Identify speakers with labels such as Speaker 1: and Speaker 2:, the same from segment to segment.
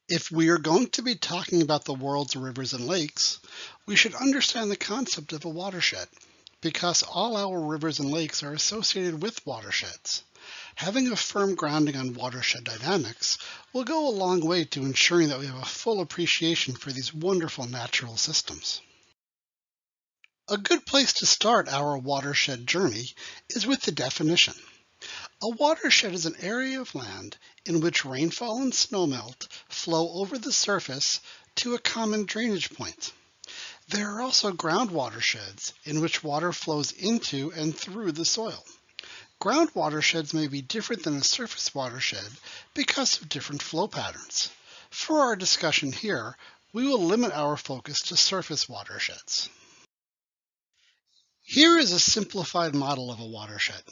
Speaker 1: If we are going to be talking about the world's rivers and lakes, we should understand the concept of a watershed, because all our rivers and lakes are associated with watersheds. Having a firm grounding on watershed dynamics will go a long way to ensuring that we have a full appreciation for these wonderful natural systems. A good place to start our watershed journey is with the definition. A watershed is an area of land in which rainfall and snowmelt flow over the surface to a common drainage point. There are also ground watersheds in which water flows into and through the soil. Ground watersheds may be different than a surface watershed because of different flow patterns. For our discussion here, we will limit our focus to surface watersheds. Here is a simplified model of a watershed.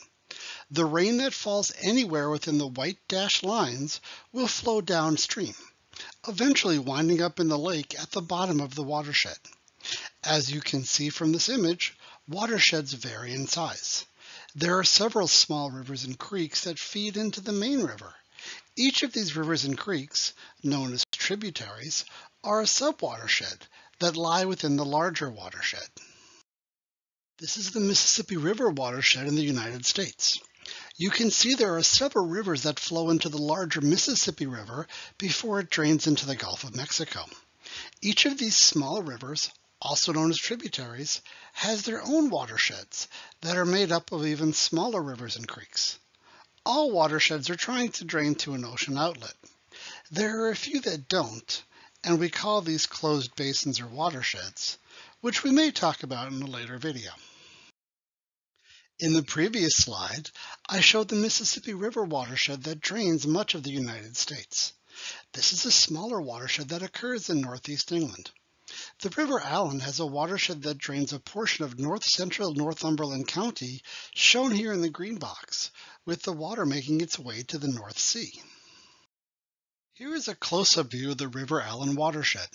Speaker 1: The rain that falls anywhere within the white dashed lines will flow downstream, eventually winding up in the lake at the bottom of the watershed. As you can see from this image, watersheds vary in size. There are several small rivers and creeks that feed into the main river. Each of these rivers and creeks, known as tributaries, are a subwatershed that lie within the larger watershed. This is the Mississippi River watershed in the United States. You can see there are several rivers that flow into the larger Mississippi River before it drains into the Gulf of Mexico. Each of these small rivers, also known as tributaries, has their own watersheds that are made up of even smaller rivers and creeks. All watersheds are trying to drain to an ocean outlet. There are a few that don't, and we call these closed basins or watersheds, which we may talk about in a later video. In the previous slide, I showed the Mississippi River watershed that drains much of the United States. This is a smaller watershed that occurs in northeast England. The River Allen has a watershed that drains a portion of north-central Northumberland County, shown here in the green box, with the water making its way to the North Sea. Here is a close-up view of the River Allen watershed.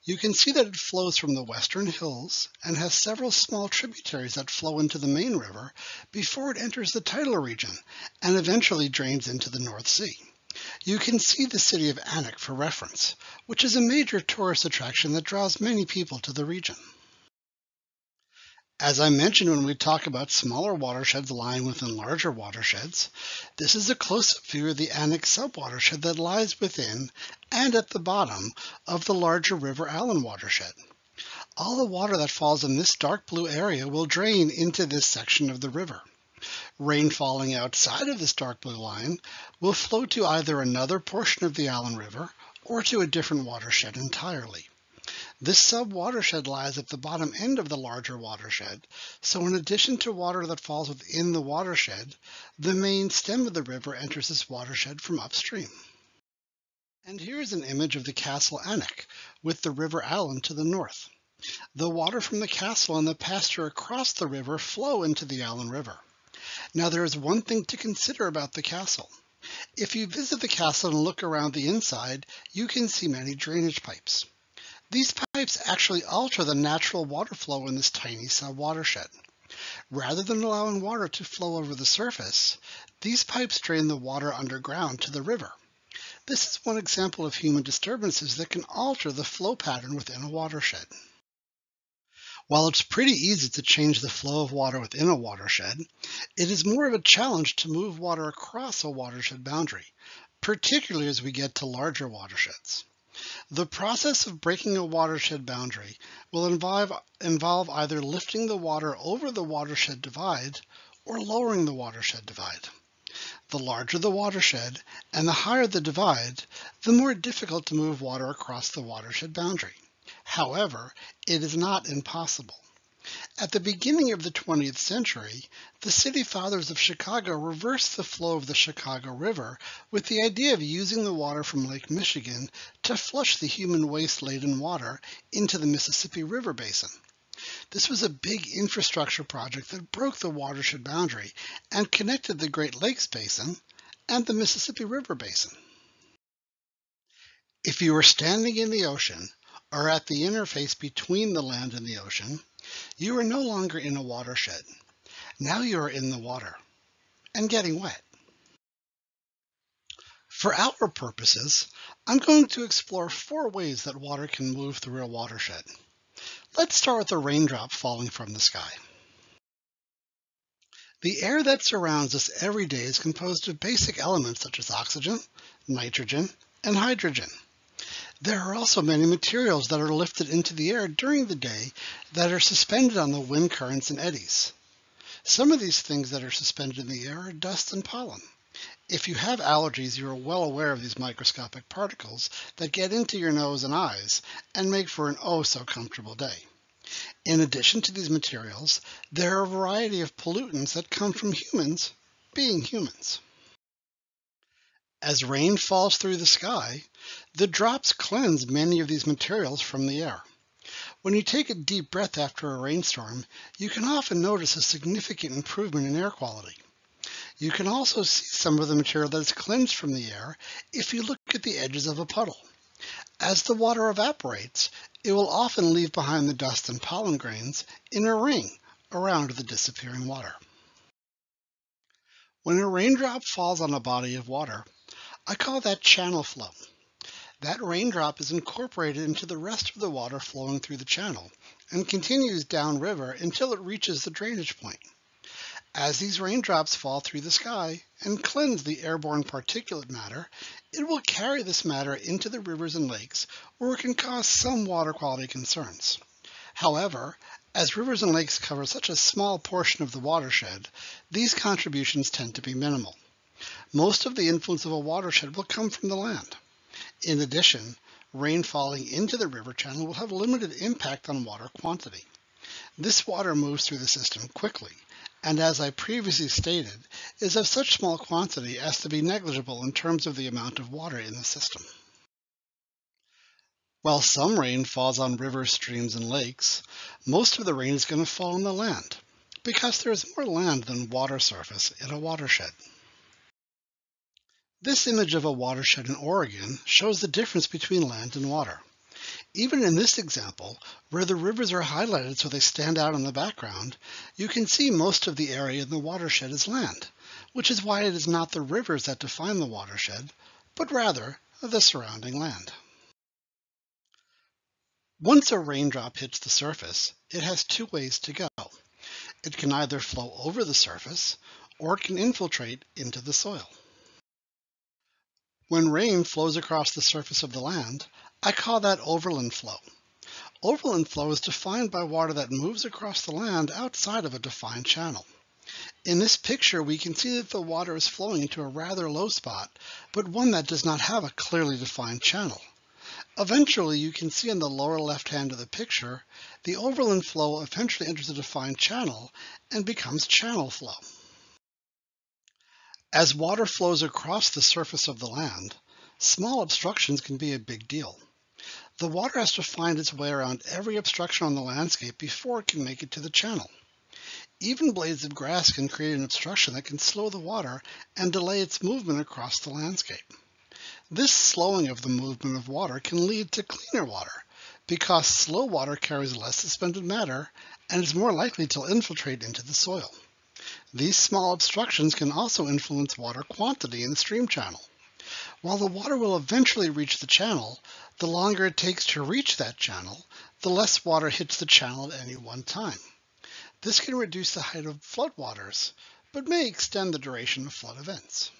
Speaker 1: You can see that it flows from the western hills and has several small tributaries that flow into the main river before it enters the tidal region and eventually drains into the North Sea. You can see the city of Anak for reference, which is a major tourist attraction that draws many people to the region. As I mentioned when we talk about smaller watersheds lying within larger watersheds, this is a close-up view of the Anak subwatershed that lies within and at the bottom of the larger River Allen watershed. All the water that falls in this dark blue area will drain into this section of the river. Rain falling outside of this dark blue line will flow to either another portion of the Allen River or to a different watershed entirely. This sub-watershed lies at the bottom end of the larger watershed, so in addition to water that falls within the watershed, the main stem of the river enters this watershed from upstream. And here is an image of the Castle Anak, with the River Allen to the north. The water from the castle and the pasture across the river flow into the Allen River. Now there is one thing to consider about the castle. If you visit the castle and look around the inside, you can see many drainage pipes. These pipes actually alter the natural water flow in this tiny sub-watershed. Rather than allowing water to flow over the surface, these pipes drain the water underground to the river. This is one example of human disturbances that can alter the flow pattern within a watershed. While it's pretty easy to change the flow of water within a watershed, it is more of a challenge to move water across a watershed boundary, particularly as we get to larger watersheds. The process of breaking a watershed boundary will involve either lifting the water over the watershed divide or lowering the watershed divide. The larger the watershed and the higher the divide, the more difficult to move water across the watershed boundary. However, it is not impossible. At the beginning of the 20th century, the City Fathers of Chicago reversed the flow of the Chicago River with the idea of using the water from Lake Michigan to flush the human waste-laden water into the Mississippi River basin. This was a big infrastructure project that broke the watershed boundary and connected the Great Lakes Basin and the Mississippi River basin. If you are standing in the ocean, or at the interface between the land and the ocean, you are no longer in a watershed. Now you are in the water and getting wet. For our purposes, I'm going to explore 4 ways that water can move through a watershed. Let's start with a raindrop falling from the sky. The air that surrounds us every day is composed of basic elements such as oxygen, nitrogen, and hydrogen. There are also many materials that are lifted into the air during the day that are suspended on the wind currents and eddies. Some of these things that are suspended in the air are dust and pollen. If you have allergies, you are well aware of these microscopic particles that get into your nose and eyes and make for an oh so comfortable day. In addition to these materials, there are a variety of pollutants that come from humans being humans. As rain falls through the sky, the drops cleanse many of these materials from the air. When you take a deep breath after a rainstorm, you can often notice a significant improvement in air quality. You can also see some of the material that is cleansed from the air if you look at the edges of a puddle. As the water evaporates, it will often leave behind the dust and pollen grains in a ring around the disappearing water. When a raindrop falls on a body of water, I call that channel flow. That raindrop is incorporated into the rest of the water flowing through the channel and continues downriver until it reaches the drainage point. As these raindrops fall through the sky and cleanse the airborne particulate matter, it will carry this matter into the rivers and lakes where it can cause some water quality concerns. However, as rivers and lakes cover such a small portion of the watershed, these contributions tend to be minimal. Most of the influence of a watershed will come from the land. In addition, rain falling into the river channel will have limited impact on water quantity. This water moves through the system quickly, and as I previously stated, is of such small quantity as to be negligible in terms of the amount of water in the system. While some rain falls on rivers, streams, and lakes, most of the rain is going to fall on the land, because there is more land than water surface in a watershed. This image of a watershed in Oregon shows the difference between land and water. Even in this example, where the rivers are highlighted so they stand out in the background, you can see most of the area in the watershed is land, which is why it is not the rivers that define the watershed, but rather the surrounding land. Once a raindrop hits the surface, it has 2 ways to go. It can either flow over the surface, or it can infiltrate into the soil. When rain flows across the surface of the land, I call that overland flow. Overland flow is defined by water that moves across the land outside of a defined channel. In this picture, we can see that the water is flowing into a rather low spot, but one that does not have a clearly defined channel. Eventually, you can see in the lower left hand of the picture, the overland flow eventually enters a defined channel and becomes channel flow. As water flows across the surface of the land, small obstructions can be a big deal. The water has to find its way around every obstruction on the landscape before it can make it to the channel. Even blades of grass can create an obstruction that can slow the water and delay its movement across the landscape. This slowing of the movement of water can lead to cleaner water, because slow water carries less suspended matter and is more likely to infiltrate into the soil. These small obstructions can also influence water quantity in the stream channel. While the water will eventually reach the channel, the longer it takes to reach that channel, the less water hits the channel at any one time. This can reduce the height of floodwaters, but may extend the duration of flood events.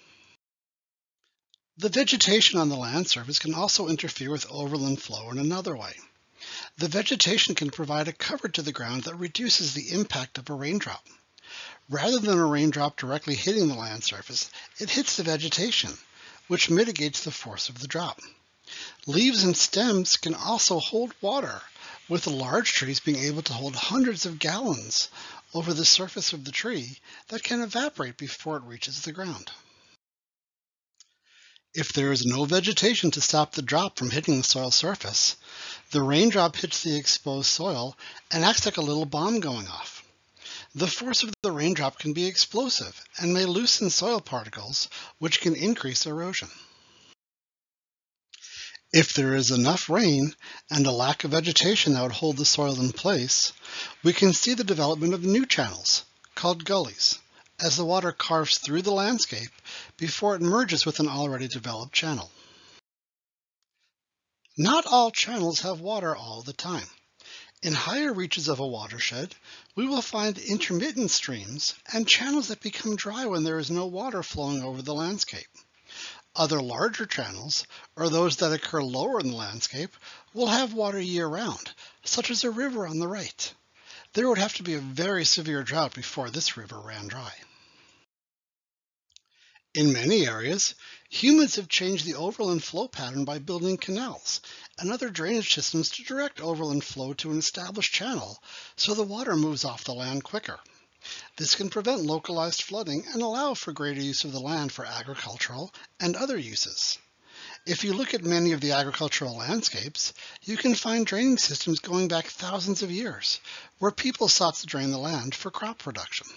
Speaker 1: The vegetation on the land surface can also interfere with overland flow in another way. The vegetation can provide a cover to the ground that reduces the impact of a raindrop. Rather than a raindrop directly hitting the land surface, it hits the vegetation, which mitigates the force of the drop. Leaves and stems can also hold water, with the large trees being able to hold hundreds of gallons over the surface of the tree that can evaporate before it reaches the ground. If there is no vegetation to stop the drop from hitting the soil surface, the raindrop hits the exposed soil and acts like a little bomb going off. The force of the raindrop can be explosive and may loosen soil particles, which can increase erosion. If there is enough rain and a lack of vegetation that would hold the soil in place, we can see the development of new channels, called gullies, as the water carves through the landscape before it merges with an already developed channel. Not all channels have water all the time. In higher reaches of a watershed, we will find intermittent streams and channels that become dry when there is no water flowing over the landscape. Other larger channels, or those that occur lower in the landscape, will have water year-round, such as a river on the right. There would have to be a very severe drought before this river ran dry. In many areas, humans have changed the overland flow pattern by building canals and other drainage systems to direct overland flow to an established channel so the water moves off the land quicker. This can prevent localized flooding and allow for greater use of the land for agricultural and other uses. If you look at many of the agricultural landscapes, you can find draining systems going back thousands of years, where people sought to drain the land for crop production.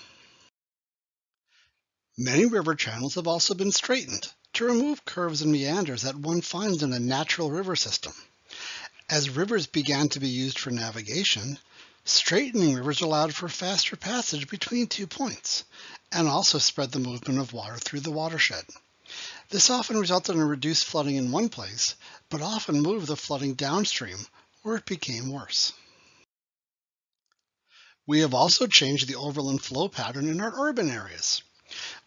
Speaker 1: Many river channels have also been straightened to remove curves and meanders that one finds in a natural river system. As rivers began to be used for navigation, straightening rivers allowed for faster passage between 2 points, and also spread the movement of water through the watershed. This often resulted in reduced flooding in one place, but often moved the flooding downstream, where it became worse. We have also changed the overland flow pattern in our urban areas.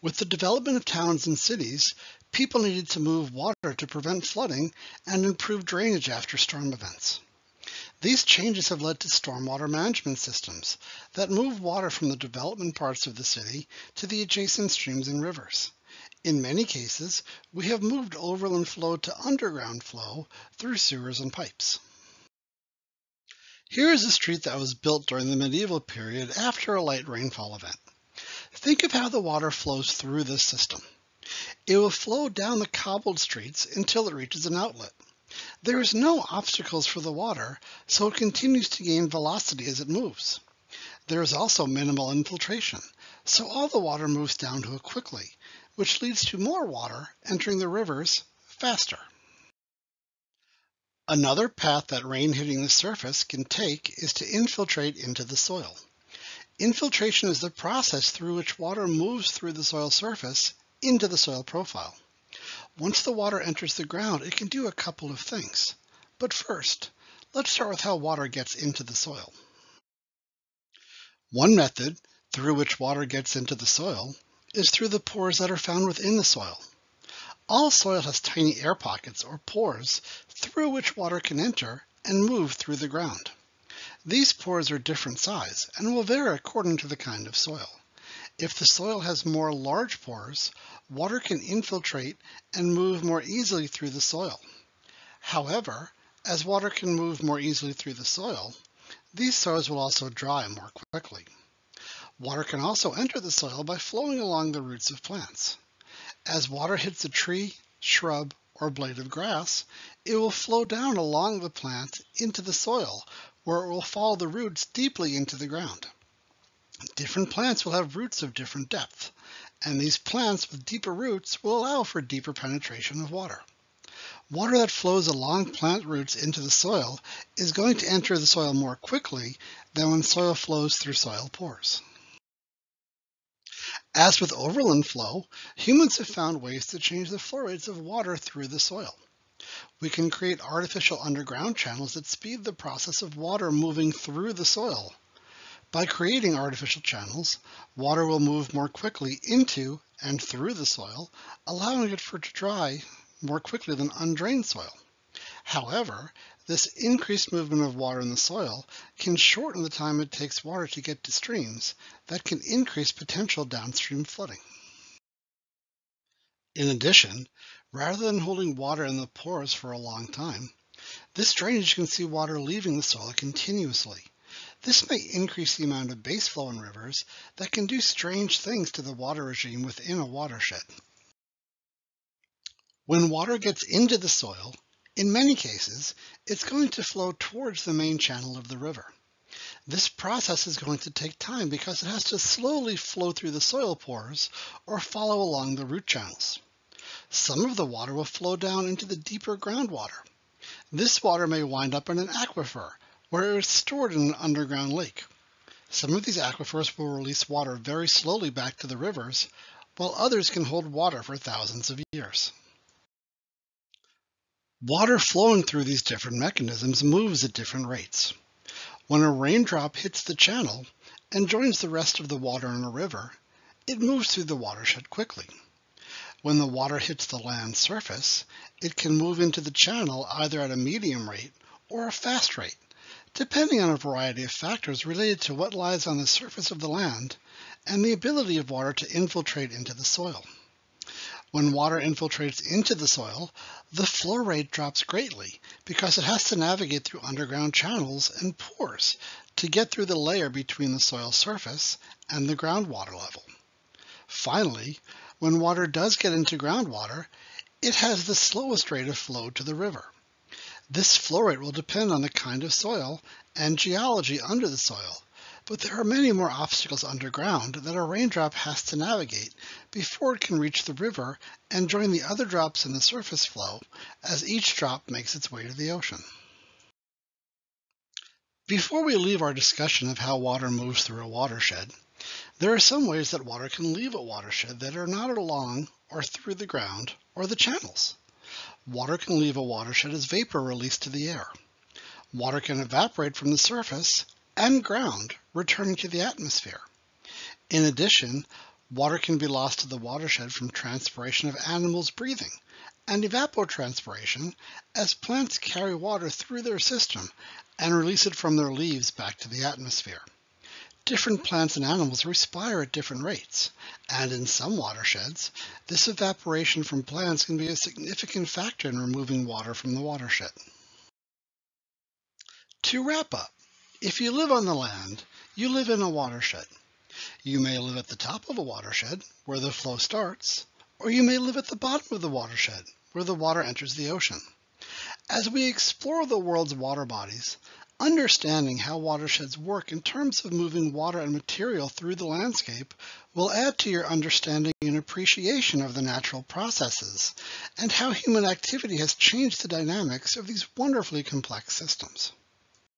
Speaker 1: With the development of towns and cities, people needed to move water to prevent flooding and improve drainage after storm events. These changes have led to stormwater management systems that move water from the development parts of the city to the adjacent streams and rivers. In many cases, we have moved overland flow to underground flow through sewers and pipes. Here is a street that was built during the medieval period after a light rainfall event. Think of how the water flows through this system. It will flow down the cobbled streets until it reaches an outlet. There is no obstacles for the water, so it continues to gain velocity as it moves. There is also minimal infiltration, so all the water moves downhill quickly, which leads to more water entering the rivers faster. Another path that rain hitting the surface can take is to infiltrate into the soil. Infiltration is the process through which water moves through the soil surface into the soil profile. Once the water enters the ground, it can do a couple of things. But first, let's start with how water gets into the soil. One method through which water gets into the soil is through the pores that are found within the soil. All soil has tiny air pockets or pores through which water can enter and move through the ground. These pores are different size and will vary according to the kind of soil. If the soil has more large pores, water can infiltrate and move more easily through the soil. However, as water can move more easily through the soil, these soils will also dry more quickly. Water can also enter the soil by flowing along the roots of plants. As water hits a tree, shrub, or blade of grass, it will flow down along the plant into the soil, where it will follow the roots deeply into the ground. Different plants will have roots of different depth, and these plants with deeper roots will allow for deeper penetration of water. Water that flows along plant roots into the soil is going to enter the soil more quickly than when soil flows through soil pores. As with overland flow, humans have found ways to change the flow rates of water through the soil. We can create artificial underground channels that speed the process of water moving through the soil. By creating artificial channels, water will move more quickly into and through the soil, allowing it to dry more quickly than undrained soil. However, this increased movement of water in the soil can shorten the time it takes water to get to streams that can increase potential downstream flooding. In addition, rather than holding water in the pores for a long time, this drainage can see water leaving the soil continuously. This may increase the amount of base flow in rivers that can do strange things to the water regime within a watershed. When water gets into the soil, in many cases, it's going to flow towards the main channel of the river. This process is going to take time because it has to slowly flow through the soil pores or follow along the root channels. Some of the water will flow down into the deeper groundwater. This water may wind up in an aquifer, where it is stored in an underground lake. Some of these aquifers will release water very slowly back to the rivers, while others can hold water for thousands of years. Water flowing through these different mechanisms moves at different rates. When a raindrop hits the channel and joins the rest of the water in a river, it moves through the watershed quickly. When the water hits the land surface, it can move into the channel either at a medium rate or a fast rate, depending on a variety of factors related to what lies on the surface of the land and the ability of water to infiltrate into the soil. When water infiltrates into the soil, the flow rate drops greatly because it has to navigate through underground channels and pores to get through the layer between the soil surface and the groundwater level. Finally, when water does get into groundwater, it has the slowest rate of flow to the river. This flow rate will depend on the kind of soil and geology under the soil, but there are many more obstacles underground that a raindrop has to navigate before it can reach the river and join the other drops in the surface flow as each drop makes its way to the ocean. Before we leave our discussion of how water moves through a watershed, there are some ways that water can leave a watershed that are not along or through the ground or the channels. Water can leave a watershed as vapor released to the air. Water can evaporate from the surface and ground, returning to the atmosphere. In addition, water can be lost to the watershed from transpiration of animals breathing and evapotranspiration as plants carry water through their system and release it from their leaves back to the atmosphere. Different plants and animals respire at different rates, and in some watersheds, this evaporation from plants can be a significant factor in removing water from the watershed. To wrap up, if you live on the land, you live in a watershed. You may live at the top of a watershed, where the flow starts, or you may live at the bottom of the watershed, where the water enters the ocean. As we explore the world's water bodies, understanding how watersheds work in terms of moving water and material through the landscape will add to your understanding and appreciation of the natural processes and how human activity has changed the dynamics of these wonderfully complex systems.